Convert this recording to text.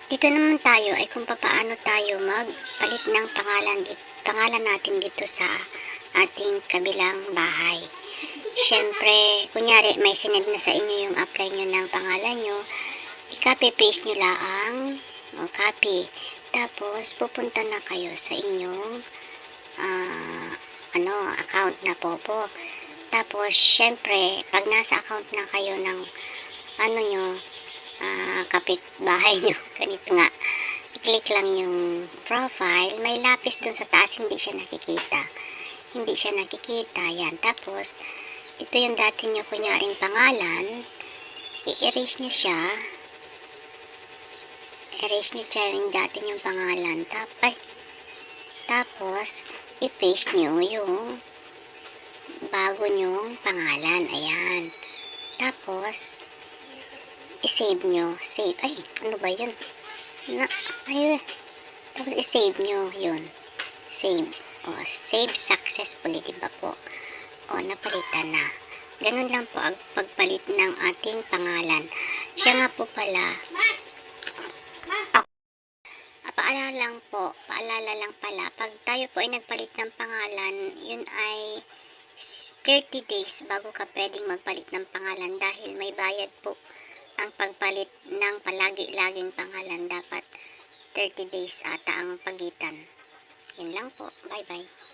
Dito naman tayo ay kung papaano tayo magpalit ng pangalan natin dito sa ating kabilang bahay. Siyempre, kunyari may sinend na sa inyo yung apply nyo ng pangalan nyo, i-copy paste nyo lang, o copy. Tapos, pupunta na kayo sa inyong account na Popo. Tapos, syempre, pag nasa account na kayo ng kapitbahay nyo, ganito nga, i-click lang yung profile, may lapis dun sa taas, hindi siya nakikita, yan. Tapos, ito yung dati nyo kunyaring pangalan, i-erase nyo siya yung dati nyong pangalan, tapos, i-paste nyo yung bago nyong pangalan, ayan. Tapos, i-save nyo. Tapos, i-save nyo yun. Save. Save successfully, diba po? Napalitan na. Ganun lang po ang pagpalit ng ating pangalan. Siya nga po pala, paalala lang pala, pag tayo po ay nagpalit ng pangalan, yun ay 30 days bago ka pwedeng magpalit ng pangalan dahil may bayad po ang pagpalit ng palagi-laging pangalan. Dapat 30 days ata ang pagitan. Yun lang po. Bye-bye.